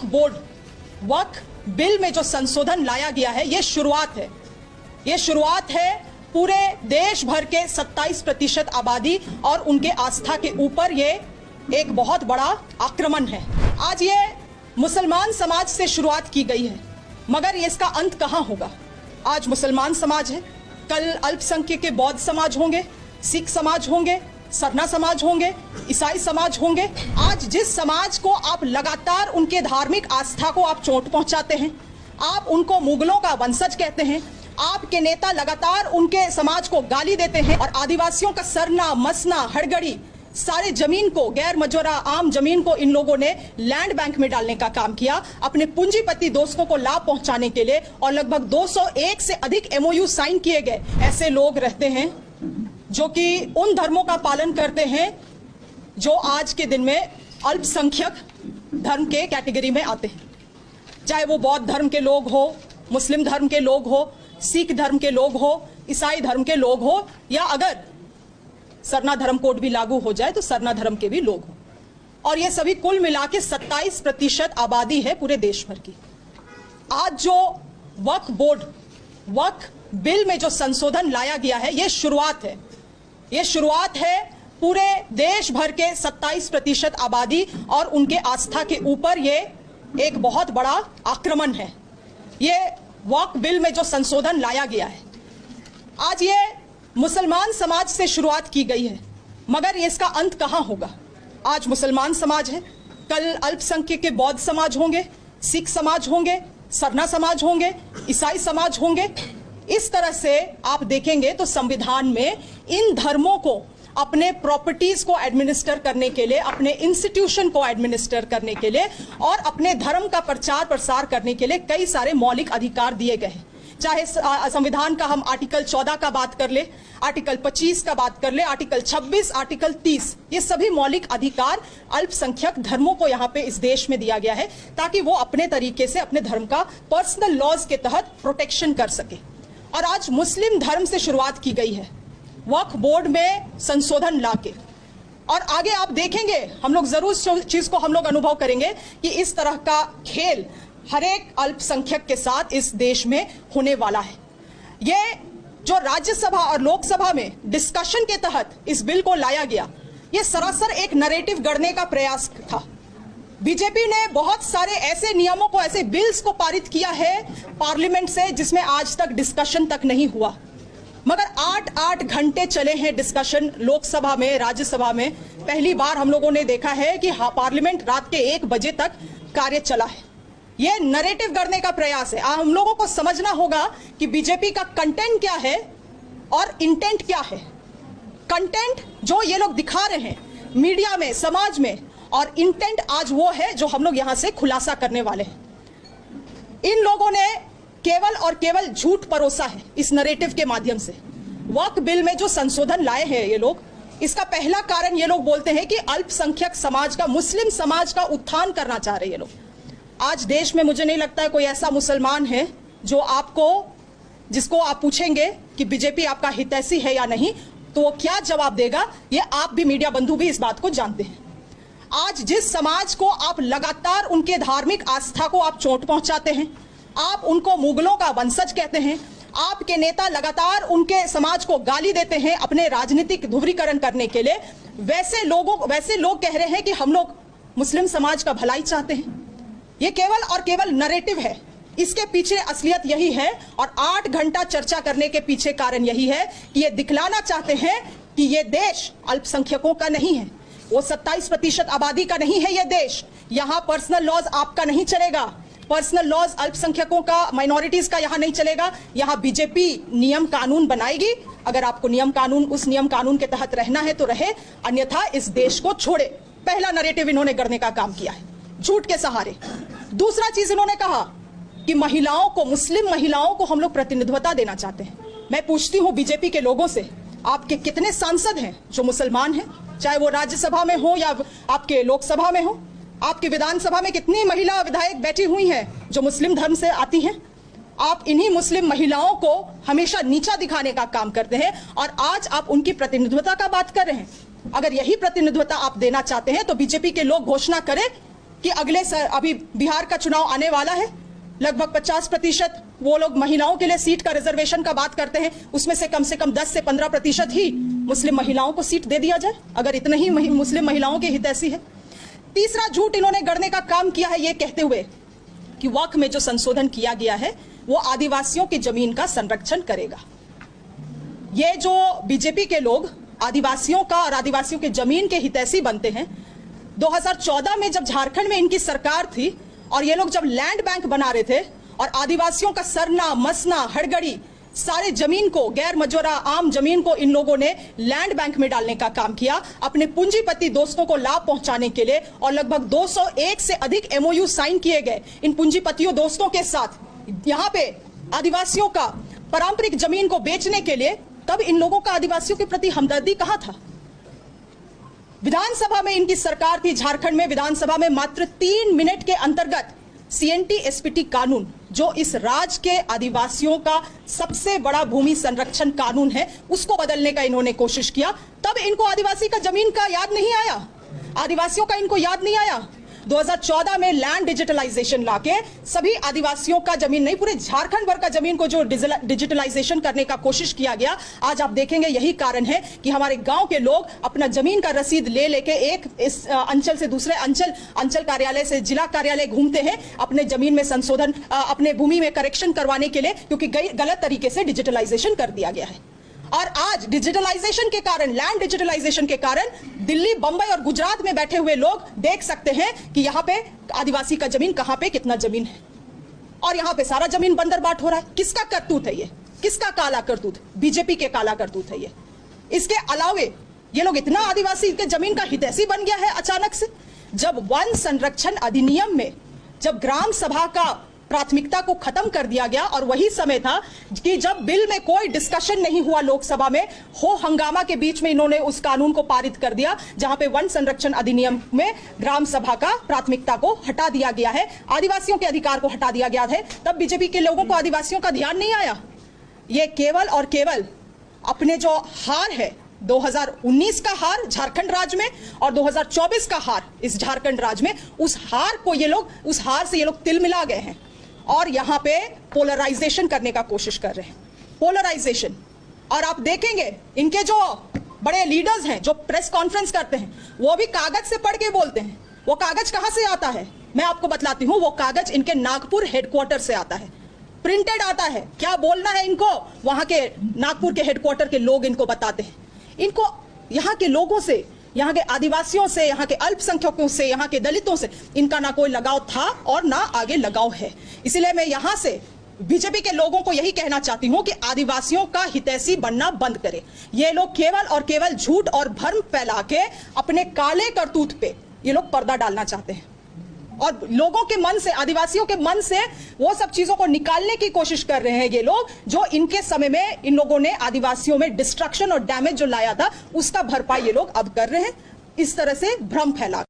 वक्फ bill में जो संशोधन लाया गया है, ये शुरुआत है पूरे देश भर के 27% आबादी और उनके आस्था के ऊपर ये एक बहुत बड़ा आक्रमण है। आज ये मुसलमान समाज से शुरुआत की गई है, मगर ये इसका अंत कहां होगा? आज मुसलमान समाज है, कल अल्पसंख्यक के बौद्ध समाज होंगे, सिख समाज होंगे, सरना समाज होंगे, ईसाई समाज होंगे। आज जिस समाज को आप लगातार उनके धार्मिक आस्था को आप चोट पहुंचाते हैं, आप उनको मुगलों का वंशज कहते हैं, आपके नेता लगातार उनके समाज को गाली देते हैं और आदिवासियों का सरना, मसना, हड़गड़ी सारे जमीन को, गैर मजूरा आम जमीन को इन लोगों ने लैंड बैंक में डालने का काम किया अपने पूंजीपति दोस्तों को लाभ पहुंचाने के लिए, और लगभग 201 से अधिक MOU साइन किए गए। ऐसे लोग रहते हैं जो कि उन धर्मों का पालन करते हैं जो आज के दिन में अल्पसंख्यक धर्म के कैटेगरी में आते हैं, चाहे वो बौद्ध धर्म के लोग हो, मुस्लिम धर्म के लोग हो, सिख धर्म के लोग हो, ईसाई धर्म के लोग हो, या अगर सरना धर्म कोड भी लागू हो जाए तो सरना धर्म के भी लोग हो। और ये सभी कुल मिला के 27% आबादी है पूरे देश भर की। आज जो वक्फ बिल में जो संशोधन लाया गया है, ये शुरुआत है पूरे देश भर के 27% आबादी और उनके आस्था के ऊपर ये एक बहुत बड़ा आक्रमण है। ये वक्फ बिल में जो संशोधन लाया गया है, आज ये मुसलमान समाज से शुरुआत की गई है, मगर ये इसका अंत कहां होगा? आज मुसलमान समाज है, कल अल्पसंख्यक के बौद्ध समाज होंगे, सिख समाज होंगे, सरना समाज होंगे, ईसाई समाज होंगे। इस तरह से आप देखेंगे तो संविधान में इन धर्मों को अपने प्रॉपर्टीज को एडमिनिस्टर करने के लिए, अपने इंस्टीट्यूशन को एडमिनिस्टर करने के लिए और अपने धर्म का प्रचार प्रसार करने के लिए कई सारे मौलिक अधिकार दिए गए हैं। चाहे संविधान का हम आर्टिकल 14 का बात कर ले, आर्टिकल 25 का बात कर ले, आर्टिकल 26, आर्टिकल 30, ये सभी मौलिक अधिकार अल्पसंख्यक धर्मों को यहाँ पे इस देश में दिया गया है ताकि वो अपने तरीके से अपने धर्म का पर्सनल लॉज के तहत प्रोटेक्शन कर सके। और आज मुस्लिम धर्म से शुरुआत की गई है वक्फ बोर्ड में संशोधन लाके, और आगे आप देखेंगे, हम लोग जरूर चीज को हम लोग अनुभव करेंगे कि इस तरह का खेल हर एक अल्पसंख्यक के साथ इस देश में होने वाला है। ये जो राज्यसभा और लोकसभा में डिस्कशन के तहत इस बिल को लाया गया, ये सरासर एक नैरेटिव गढ़ने का प्रयास था। बीजेपी ने बहुत सारे ऐसे नियमों को, ऐसे बिल्स को पारित किया है पार्लियामेंट से जिसमें आज तक डिस्कशन तक नहीं हुआ, मगर 8-8 घंटे चले हैं डिस्कशन लोकसभा में, राज्यसभा में। पहली बार हम लोगों ने देखा है कि पार्लियामेंट रात के 1 बजे तक कार्य चला है। यह नैरेटिव गढ़ने का प्रयास है। हम लोगों को समझना होगा कि बीजेपी का कंटेंट क्या है और इंटेंट क्या है। कंटेंट जो ये लोग दिखा रहे हैं मीडिया में, समाज में, और इंटेंट आज वो है जो हम लोग यहां से खुलासा करने वाले हैं। इन लोगों ने केवल और केवल झूठ परोसा है इस नैरेटिव के माध्यम से। वक्फ बिल में जो संशोधन लाए हैं ये लोग, इसका पहला कारण ये लोग बोलते हैं कि अल्पसंख्यक समाज का, मुस्लिम समाज का उत्थान करना चाह रहे हैं ये लोग। आज देश में मुझे नहीं लगता है कोई ऐसा मुसलमान है जिसको आप पूछेंगे कि बीजेपी आपका हितैषी है या नहीं, तो वो क्या जवाब देगा, ये आप भी, मीडिया बंधु भी इस बात को जानते हैं। आज जिस समाज को आप लगातार उनके धार्मिक आस्था को आप चोट पहुंचाते हैं, आप उनको मुगलों का वंशज कहते हैं, आपके नेता लगातार उनके समाज को गाली देते हैं अपने राजनीतिक ध्रुवीकरण करने के लिए, वैसे लोग कह रहे हैं कि हम लोग मुस्लिम समाज का भलाई चाहते हैं। ये केवल और केवल नैरेटिव है, इसके पीछे असलियत यही है। और 8 घंटा चर्चा करने के पीछे कारण यही है कि ये दिखलाना चाहते हैं कि ये देश अल्पसंख्यकों का नहीं है, वो 27% आबादी का नहीं है ये देश। यहाँ पर्सनल लॉज आपका नहीं चलेगा, पर्सनल लॉज अल्पसंख्यकों का, माइनॉरिटीज का यहाँ नहीं चलेगा। यहाँ बीजेपी नियम कानून बनाएगी। अगर आपको नियम कानून, उस नियम कानून के तहत रहना है तो रहे, अन्यथा इस देश को छोड़े। पहला नैरेटिव इन्होंने गढ़ने का काम किया है झूठ के सहारे। दूसरा चीज इन्होंने कहा कि महिलाओं को, मुस्लिम महिलाओं को हम लोग प्रतिनिधित्वता देना चाहते हैं। मैं पूछती हूँ बीजेपी के लोगों से, आपके कितने सांसद हैं जो मुसलमान हैं, चाहे वो राज्यसभा में हो या आपके लोकसभा में हो? आपकी विधानसभा में कितनी महिला विधायक बैठी हुई हैं जो मुस्लिम धर्म से आती हैं? आप इन्हीं मुस्लिम महिलाओं को हमेशा नीचा दिखाने का काम करते हैं और आज आप उनकी प्रतिनिधित्वता का बात कर रहे हैं। अगर यही प्रतिनिधित्वता आप देना चाहते हैं तो बीजेपी के लोग घोषणा करें कि अभी बिहार का चुनाव आने वाला है, लगभग 50% वो लोग महिलाओं के लिए सीट का रिजर्वेशन का बात करते हैं, उसमें से कम 10 से 15% ही मुस्लिम महिलाओं को सीट दे दिया जाए, अगर इतने ही मुस्लिम महिलाओं के हितैषी है। तीसरा झूठ इन्होंने गढ़ने का काम किया है ये कहते हुए कि वक्फ में जो संशोधन किया गया है वो आदिवासियों की जमीन का संरक्षण करेगा। ये जो बीजेपी के लोग आदिवासियों का और आदिवासियों के जमीन के हितैषी बनते हैं, 2014 में जब झारखंड में इनकी सरकार थी और ये लोग जब लैंड बैंक बना रहे थे और आदिवासियों का सरना मसना हड़गड़ी सारे जमीन को, गैर मजूरा आम जमीन को इन लोगों ने लैंड बैंक में डालने का काम किया अपने पूंजीपति दोस्तों को लाभ पहुंचाने के लिए, और लगभग 201 से अधिक MOU साइन किए गए इन पूंजीपतियों दोस्तों के साथ यहां पे आदिवासियों का पारंपरिक जमीन को बेचने के लिए। तब इन लोगों का आदिवासियों के प्रति हमदर्दी कहां था? विधानसभा में इनकी सरकार थी, झारखंड में विधानसभा में मात्र 3 मिनट के अंतर्गत CNT SPT कानून, जो इस राज्य के आदिवासियों का सबसे बड़ा भूमि संरक्षण कानून है, उसको बदलने का इन्होंने कोशिश किया। तब इनको आदिवासी का जमीन का याद नहीं आया, आदिवासियों का इनको याद नहीं आया। 2014 में लैंड डिजिटलाइजेशन लाके सभी आदिवासियों का जमीन नहीं, पूरे झारखंड भर का जमीन को जो डिजिटलाइजेशन करने का कोशिश किया गया, आज आप देखेंगे यही कारण है कि हमारे गांव के लोग अपना जमीन का रसीद ले लेके एक इस अंचल से दूसरे अंचल कार्यालय से जिला कार्यालय घूमते हैं अपने जमीन में संशोधन, अपने भूमि में करेक्शन करवाने के लिए, क्योंकि गलत तरीके से डिजिटलाइजेशन कर दिया गया है। और आज डिजिटलाइजेशन के कारण, लैंड डिजिटलाइजेशन के कारण दिल्ली, बंबई और गुजरात में बैठे हुए लोग देख सकते हैं कि यहां पे आदिवासी का जमीन कहां पे कितना जमीन है, और यहां पे सारा जमीन बंदर बाट हो रहा है। किसका करतूत है ये? किसका काला करतूत? बीजेपी के काला करतूत है ये। इसके अलावे ये लोग इतना आदिवासी के जमीन का हितैषी बन गया है अचानक से, जब वन संरक्षण अधिनियम में जब ग्राम सभा का प्राथमिकता को खत्म कर दिया गया, और वही समय था कि जब बिल में कोई डिस्कशन नहीं हुआ लोकसभा में, हो हंगामा के बीच में इन्होंने उस कानून को पारित कर दिया जहां पे वन संरक्षण अधिनियम में ग्राम सभा का प्राथमिकता को हटा दिया गया है, आदिवासियों के अधिकार को हटा दिया गया है। तब बीजेपी के लोगों को आदिवासियों का ध्यान नहीं आया। ये केवल और केवल अपने जो हार है 2019 का हार झारखंड राज्य में और 2024 का हार इस झारखंड राज्य में, उस हार से ये लोग तिल मिला गए हैं और यहां पे पोलराइजेशन करने का कोशिश कर रहे हैं। पोलराइजेशन, और आप देखेंगे इनके जो बड़े लीडर्स हैं जो प्रेस कॉन्फ्रेंस करते हैं, वो भी कागज से पढ़ के बोलते हैं। वो कागज कहां से आता है मैं आपको बतलाती हूं। वो कागज इनके नागपुर हेडक्वार्टर से आता है, प्रिंटेड आता है। क्या बोलना है इनको, वहां के नागपुर के हेडक्वार्टर के लोग इनको बताते हैं। इनको यहां के लोगों से, यहाँ के आदिवासियों से, यहाँ के अल्पसंख्यकों से, यहाँ के दलितों से इनका ना कोई लगाव था और ना आगे लगाव है। इसलिए मैं यहाँ से बीजेपी के लोगों को यही कहना चाहती हूँ कि आदिवासियों का हितैषी बनना बंद करें। ये लोग केवल और केवल झूठ और भ्रम फैला के अपने काले करतूत पे ये लोग पर्दा डालना चाहते हैं और लोगों के मन से, आदिवासियों के मन से वो सब चीजों को निकालने की कोशिश कर रहे हैं ये लोग, जो इनके समय में इन लोगों ने आदिवासियों में डिस्ट्रक्शन और डैमेज जो लाया था, उसका भरपाई ये लोग अब कर रहे हैं इस तरह से भ्रम फैला।